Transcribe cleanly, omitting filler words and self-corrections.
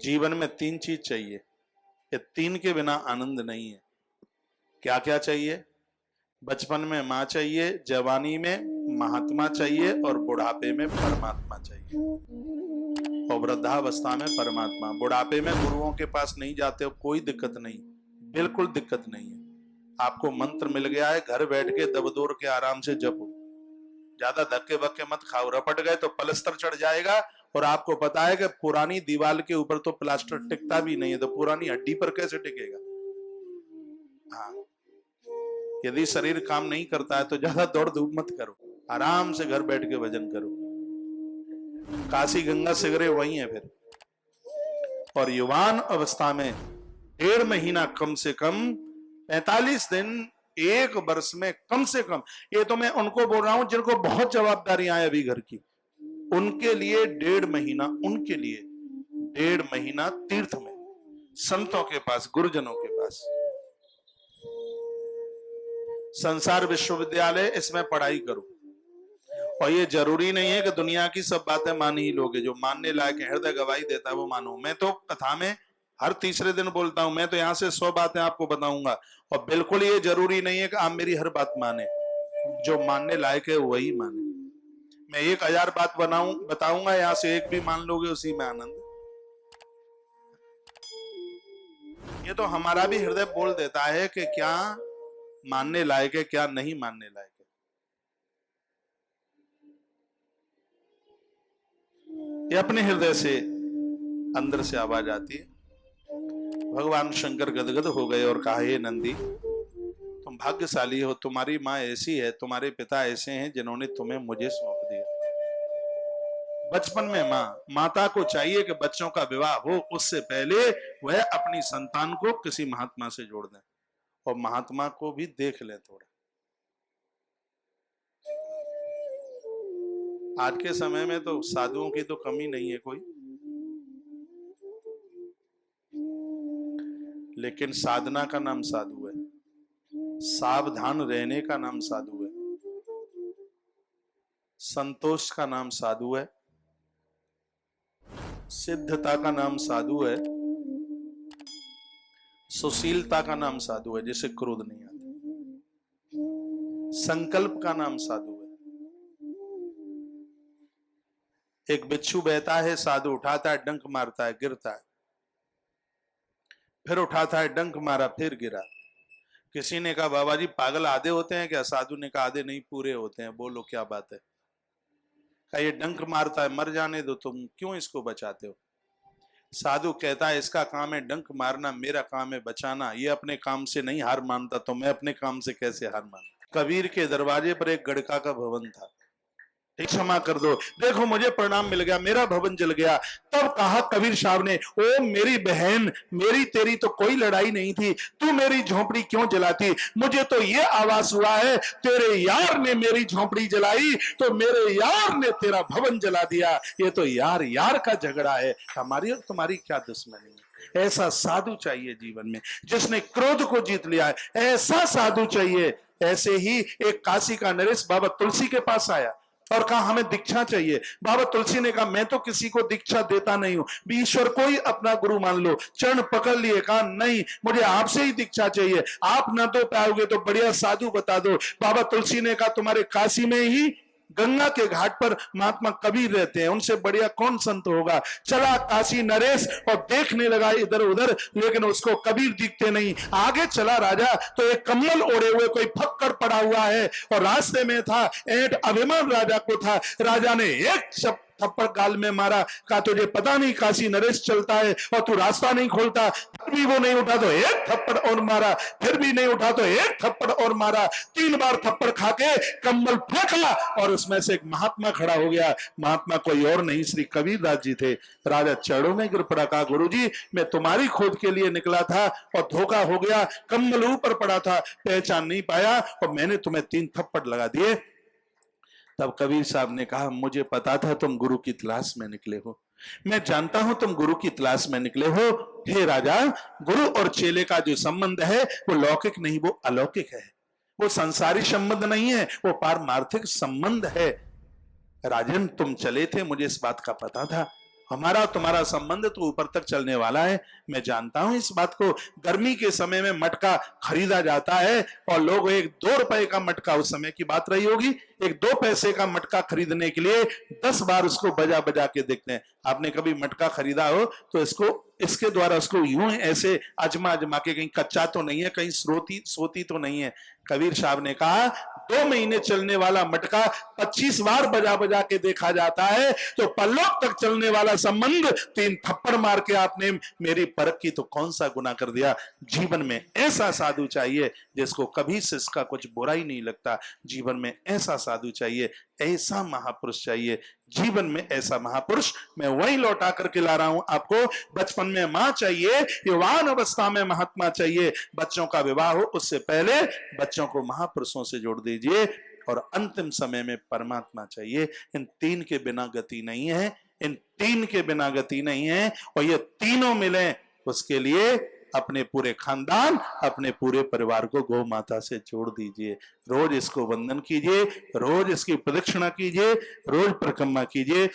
जीवन में 3 चीज चाहिए, ये 3 के बिना आनंद नहीं है। क्या क्या चाहिए? बचपन में माँ चाहिए, जवानी में महात्मा चाहिए और बुढ़ापे में परमात्मा चाहिए। और वृद्धावस्था में परमात्मा। बुढ़ापे में गुरुओं के पास नहीं जाते हो, कोई दिक्कत नहीं, बिल्कुल दिक्कत नहीं है। आपको मंत्र मिल गया है, घर बैठ के दबदोर के आराम से जपो, ज्यादा धक्के बक्के मत खाओ। रपट गए तो पलस्तर चढ़ जाएगा, और आपको पता है कि पुरानी दीवार के ऊपर तो प्लास्टर टिकता भी नहीं है, तो पुरानी हड्डी पर कैसे टिकेगा? हाँ, यदि शरीर काम नहीं करता है तो ज्यादा दौड़ धूप मत करो, आराम से घर बैठ के भजन करो। काशी गंगा सिगरे वही है फिर। और युवान अवस्था में 1.5 महीना कम से कम, 45 दिन, 1 वर्ष में कम से कम, ये तो मैं उनको बोल रहा हूं जिनको बहुत जवाबदारियां हैं अभी घर की, उनके लिए 1.5 महीना, उनके लिए 1.5 महीना तीर्थ में, संतों के पास, गुरुजनों के पास। संसार विश्वविद्यालय, इसमें पढ़ाई करो। और ये जरूरी नहीं है कि दुनिया की सब बातें मान ही लोगे, जो मानने लायक है, हृदय गवाही देता है वो मानो। मैं तो कथा में हर तीसरे दिन बोलता हूं, मैं तो यहां से 100 बातें आपको बताऊंगा, और बिल्कुल ये जरूरी नहीं है कि आप मेरी हर बात माने, जो मानने लायक है वही माने। मैं 1000 बात बताऊंगा, यहां से एक भी मान लोगे उसी में आनंद। ये तो हमारा भी हृदय बोल देता है कि क्या मानने लायक है, क्या नहीं मानने लायक है। ये अपने हृदय से अंदर से आवाज आती है। भगवान शंकर गदगद हो गए और कहा, हे नंदी, तुम भाग्यशाली हो, तुम्हारी माँ ऐसी है, तुम्हारे पिता ऐसे हैं जिन्होंने तुम्हें मुझे सौंप दिया। बचपन में माता को चाहिए कि बच्चों का विवाह हो, उससे पहले वह अपनी संतान को किसी महात्मा से जोड़ दें, और महात्मा को भी देख लें थोड़ा। आज के समय में तो साधुओं की तो कमी नहीं है कोई, लेकिन साधना का नाम साधु है, सावधान रहने का नाम साधु है, संतोष का नाम साधु है, सिद्धता का नाम साधु है, सुशीलता का नाम साधु है, जिसे क्रोध नहीं आता, संकल्प का नाम साधु है। एक बिच्छू बहता है, साधु उठाता है, डंक मारता है, गिरता है, फिर उठाता है, डंक मारा, फिर गिरा। किसी ने कहा, बाबा जी पागल आधे होते हैं क्या? साधु ने कहा, आधे नहीं, पूरे होते हैं। बोलो क्या बात है? कहा, ये डंक मारता है, मर जाने दो, तुम क्यों इसको बचाते हो? साधु कहता है, इसका काम है डंक मारना, मेरा काम है बचाना। ये अपने काम से नहीं हार मानता, तो मैं अपने काम से कैसे हार मानता? कबीर के दरवाजे पर एक गड़का का भवन था। क्षमा कर दो, देखो मुझे प्रणाम मिल गया, मेरा भवन जल गया। तब कहा कबीर साहब ने, ओ मेरी बहन, मेरी तेरी तो कोई लड़ाई नहीं थी, तू मेरी झोपड़ी क्यों जलाती? मुझे तो ये आवाज हुआ है, तेरे यार ने मेरी झोपड़ी जलाई, तो मेरे यार ने तेरा भवन जला दिया। ये तो यार यार का झगड़ा है, हमारी और तुम्हारी क्या दुश्मनी है? ऐसा साधु चाहिए जीवन में, जिसने क्रोध को जीत लिया है, ऐसा साधु चाहिए। ऐसे ही एक काशी का नरेश बाबा तुलसी के पास आया और कहा, हमें दीक्षा चाहिए। बाबा तुलसी ने कहा, मैं तो किसी को दीक्षा देता नहीं हूं, ईश्वर को ही अपना गुरु मान लो। चरण पकड़ लिए, कहा नहीं, मुझे आपसे ही दीक्षा चाहिए, आप ना तो पाओगे तो बढ़िया साधु बता दो। बाबा तुलसी ने कहा, तुम्हारे काशी में ही गंगा के घाट पर महात्मा कबीर रहते हैं, उनसे बढ़िया कौन संत होगा। चला काशी नरेश और देखने लगा इधर उधर, लेकिन उसको कबीर दिखते नहीं। आगे चला राजा तो एक कम्बल ओढ़े हुए कोई फक्कर पड़ा हुआ है, और रास्ते में था ऐट अभिमान राजा को था। राजा ने एक थप्पड़ गाल में मारा, कहा तुझे पता नहीं काशी नरेश चलता है और तू रास्ता नहीं खोलता? फिर भी वो नहीं उठा तो एक थप्पड़ और मारा, फिर भी नहीं उठा तो एक थप्पड़ और मारा। 3 बार थप्पड़ खाके कंबल फेंका और उसमें से एक महात्मा खड़ा हो गया। महात्मा कोई और नहीं, श्री कबीरदास जी थे। राजा चरणों में गिर पड़ा, कहा गुरुजी मैं तुम्हारी खोज के लिए निकला था और धोखा हो गया, कंबल ऊपर पड़ा था, पहचान नहीं पाया और मैंने तुम्हें 3 थप्पड़ लगा दिए। तब कबीर साहब ने कहा, मुझे पता था तुम गुरु की तलाश में निकले हो, मैं जानता हूं तुम गुरु की तलाश में निकले हो। हे राजा, गुरु और चेले का जो संबंध है वो लौकिक नहीं, वो अलौकिक है, वो संसारी संबंध नहीं है, वो पारमार्थिक संबंध है। राजन तुम चले थे, मुझे इस बात का पता था, हमारा तुम्हारा संबंध तो ऊपर तक चलने वाला है। मैं जानता हूं इस बात को। गर्मी के समय में मटका खरीदा जाता है और लोग 1-2 रुपए का मटका, उस समय की बात रही होगी, 1-2 पैसे का मटका खरीदने के लिए 10 बार उसको बजा बजा के देखते हैं। आपने कभी मटका खरीदा हो तो इसके द्वारा उसको यूं ऐसे आजमा आजमा के, कहीं कच्चा तो नहीं है, कहीं सोती तो नहीं है। कबीर साहब ने कहा 2 महीने चलने वाला मटका 25 बार बजा बजा के देखा जाता है, तो परलोक तक चलने वाला संबंध 3 थप्पड़ मार के आपने मेरी परख की तो कौन सा गुनाह कर दिया। जीवन में ऐसा साधु चाहिए जिसको कभी से इसका कुछ बुरा ही नहीं लगता। जीवन में ऐसा साधु चाहिए, ऐसा महापुरुष चाहिए। जीवन में ऐसा महापुरुष मैं वही लौटा करके ला रहा हूं आपको। बचपन में मां चाहिए, युवान अवस्था में महात्मा चाहिए। बच्चों का विवाह हो उससे पहले बच्चों को महापुरुषों से जोड़ दीजिए, और अंतिम समय में परमात्मा चाहिए। इन 3 के बिना गति नहीं है, इन 3 के बिना गति नहीं है। और ये तीनों मिले उसके लिए अपने पूरे खानदान, अपने पूरे परिवार को गौ माता से जोड़ दीजिए। रोज इसको वंदन कीजिए, रोज इसकी प्रदक्षिणा कीजिए, रोज परिक्रमा कीजिए।